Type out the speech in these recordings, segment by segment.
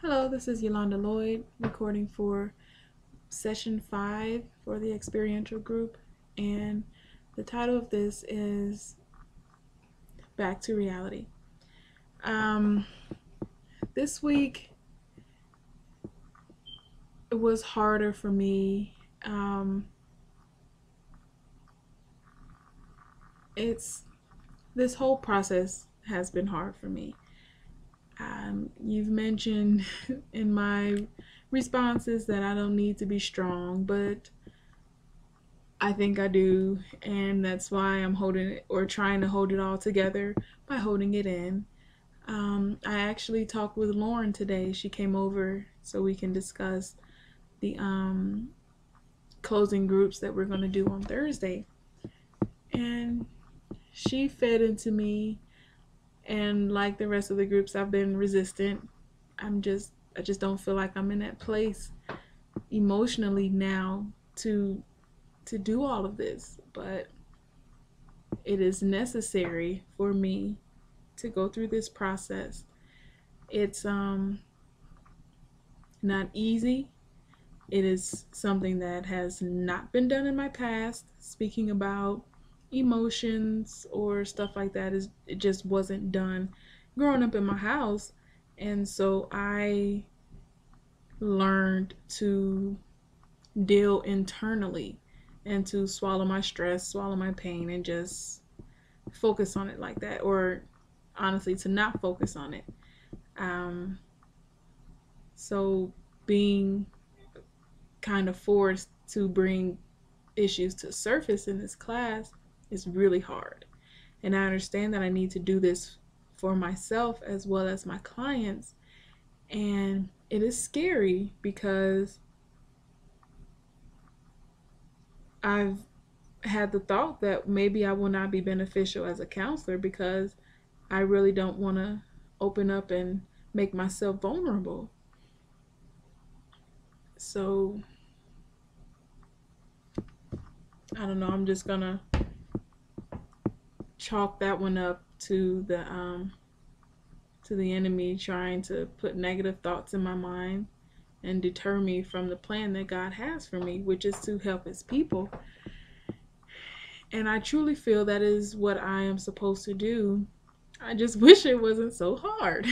Hello, this is Yolanda Lloyd recording for session 5 for the experiential group, and the title of this is Back to Reality. This week it was harder for me. This whole process has been hard for me. You've mentioned in my responses that I don't need to be strong, but I think I do, and that's why I'm holding it or trying to hold it all together by holding it in. I actually talked with Lauren today. She came over so we can discuss the closing groups that we're going to do on Thursday. And she fed into me, and like the rest of the groups, I've been resistant. I just don't feel like I'm in that place emotionally now to do all of this, but it is necessary for me to go through this process. It's not easy. It is something that has not been done in my past. Speaking about emotions or stuff like that, it just wasn't done growing up in my house. And so I learned to deal internally and to swallow my stress, swallow my pain, and just focus on it like that, or honestly, to not focus on it. So being kind of forced to bring issues to surface in this class is really hard. And I understand that I need to do this for myself as well as my clients. And it is scary because I've had the thought that maybe I will not be beneficial as a counselor because I really don't want to open up and make myself vulnerable. So I don't know, I'm just gonna chalk that one up to the enemy trying to put negative thoughts in my mind and deter me from the plan that God has for me, which is to help his people. And I truly feel that is what I am supposed to do. I just wish it wasn't so hard.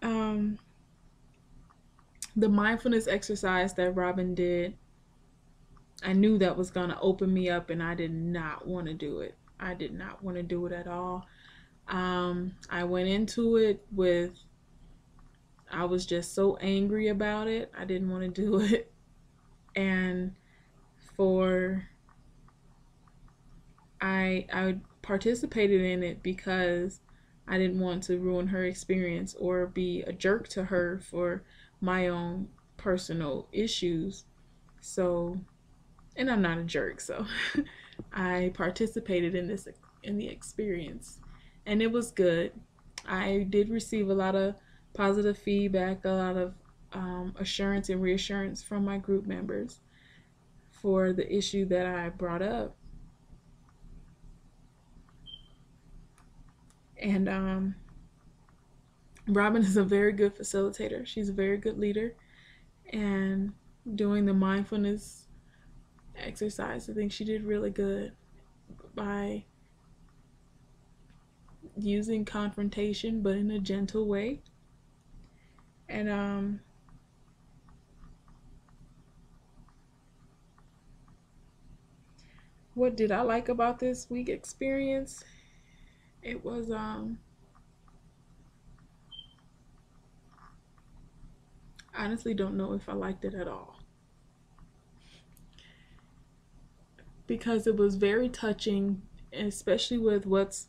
The mindfulness exercise that Robin did, I knew that was going to open me up, and I did not want to do it. I did not want to do it at all. I went into it I was just so angry about it. I didn't want to do it. And I participated in it because I didn't want to ruin her experience or be a jerk to her for my own personal issues. So, and I'm not a jerk, so I participated in the experience, and it was good. I did receive a lot of positive feedback, a lot of assurance and reassurance from my group members for the issue that I brought up. And Robin is a very good facilitator. She's a very good leader. And doing the mindfulness exercise, I think she did really good by using confrontation, but in a gentle way. And what did I like about this week experience? It was honestly don't know if I liked it at all, because it was very touching, especially with what's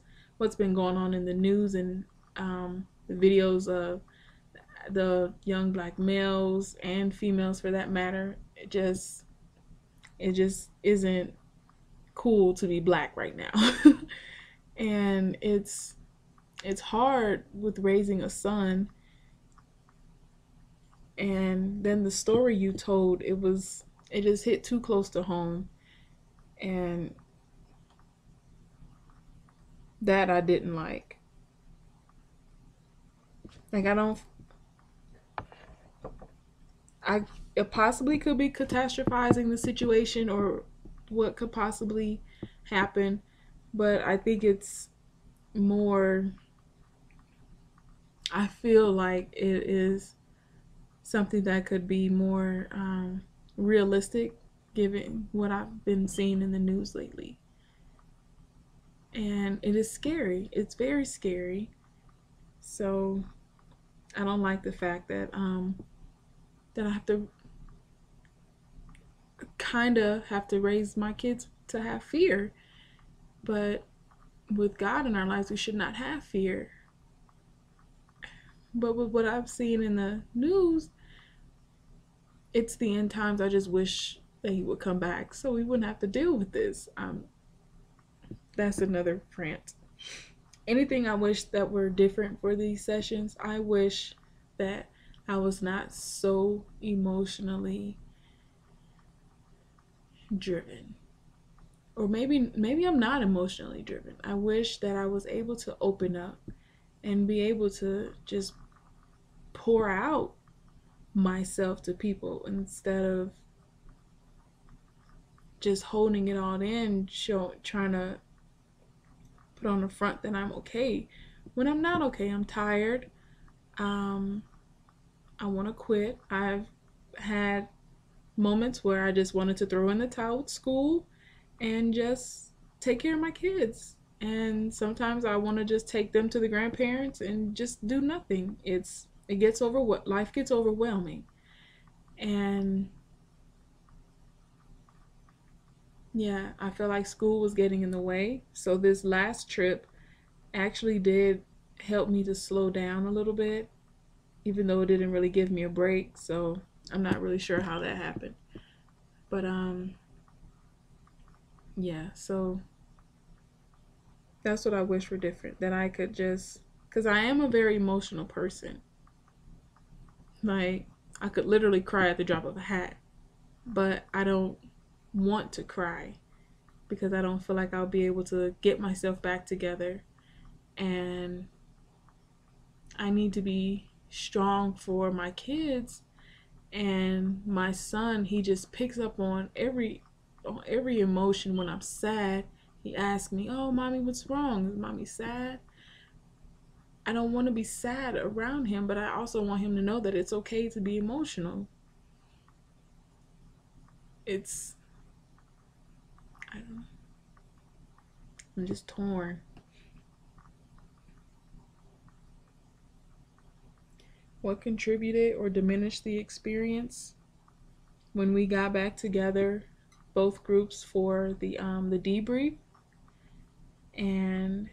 been going on in the news and the videos of the young black males and females for that matter. It just isn't cool to be black right now. And it's hard with raising a son. And then the story you told, it just hit too close to home, and that I didn't like. Like, I it possibly could be catastrophizing the situation or what could possibly happen, but I think it's more, I feel like it is something that could be more realistic given what I've been seeing in the news lately. And it is scary. It's very scary. So I don't like the fact that that I have to kind of have to raise my kids to have fear. But with God in our lives, we should not have fear. But with what I've seen in the news, it's the end times. I just wish that He would come back so we wouldn't have to deal with this. That's another rant. Anything I wish that were different for these sessions, I wish that I was not so emotionally driven. Or maybe I'm not emotionally driven. I wish that I was able to open up and be able to just pour out myself to people instead of just holding it all in, trying to put on the front that I'm okay when I'm not okay. I'm tired. Um, I want to quit. I've had moments where I just wanted to throw in the towel with school and just take care of my kids. And sometimes I want to just take them to the grandparents and just do nothing. It gets over what life gets overwhelming. And yeah, I feel like school was getting in the way. So this last trip actually did help me to slow down a little bit, even though it didn't really give me a break. So I'm not really sure how that happened. But yeah, so that's what I wish were different. That I could just, because I am a very emotional person. Like, I could literally cry at the drop of a hat, but I don't want to cry because I don't feel like I'll be able to get myself back together. And I need to be strong for my kids. And my son, he just picks up on every emotion. When I'm sad, he asks me, "Oh, mommy, what's wrong? Is mommy sad?" I don't want to be sad around him, but I also want him to know that it's okay to be emotional. It's, I don't know, I'm just torn. What contributed or diminished the experience? When we got back together, both groups for the debrief, and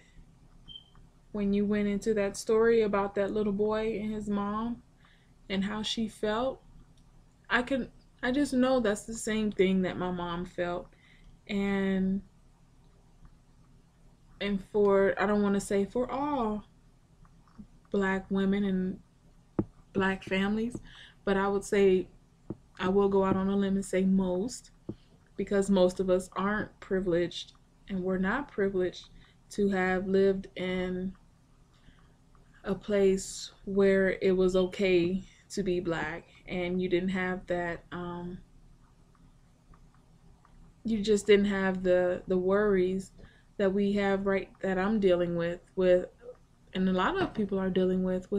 when you went into that story about that little boy and his mom and how she felt, I can I just know that's the same thing that my mom felt. And for, I don't want to say for all black women and black families, but I would say, I will go out on a limb and say most, because most of us aren't privileged, and we're not privileged to have lived in a place where it was okay to be black, and you didn't have that you just didn't have the worries that we have, right, that I'm dealing with and a lot of people are dealing with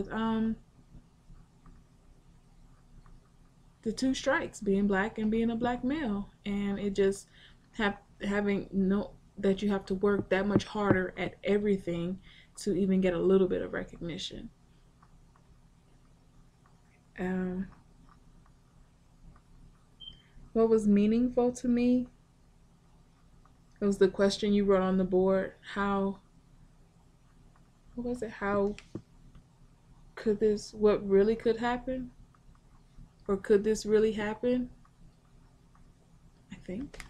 the two strikes, being black and being a black male. And it just having no, that you have to work that much harder at everything to even get a little bit of recognition. um, what was meaningful to me, it was the question you wrote on the board. How, what was it, how could this, what really could happen, or could this really happen, I think.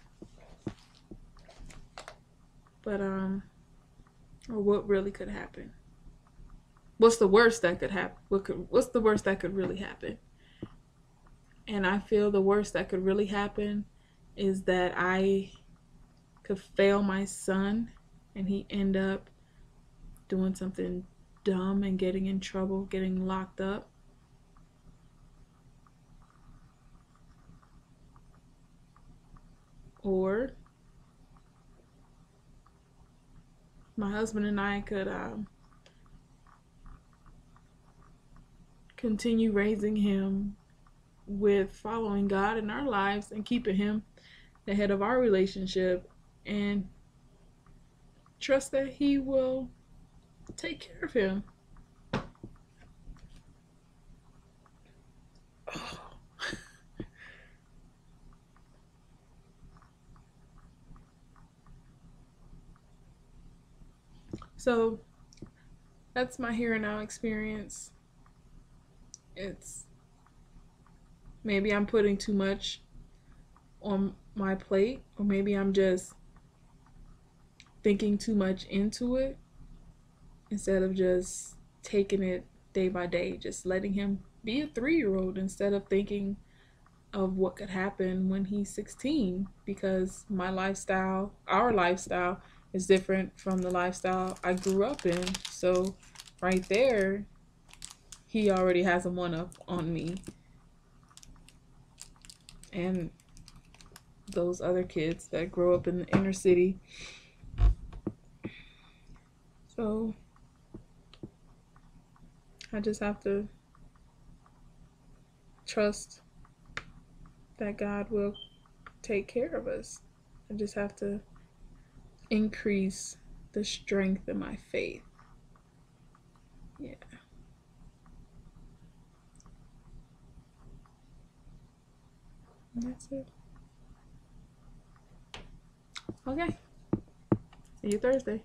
But or what really could happen, what's the worst that could happen, what's the worst that could really happen. And I feel the worst that could really happen is that I could fail my son and he end up doing something dumb and getting in trouble, getting locked up. or my husband and I could continue raising him with following God in our lives and keeping him the head of our relationship, and trust that he will take care of him. So that's my here and now experience. It's maybe I'm putting too much on my plate, or maybe I'm just thinking too much into it instead of just taking it day by day, just letting him be a 3-year-old instead of thinking of what could happen when he's 16, because my lifestyle, our lifestyle, is different from the lifestyle I grew up in. So right there, he already has a one-up on me and those other kids that grow up in the inner city. So I just have to trust that God will take care of us. I just have to increase the strength in my faith. Yeah. And that's it. Okay. See you Thursday.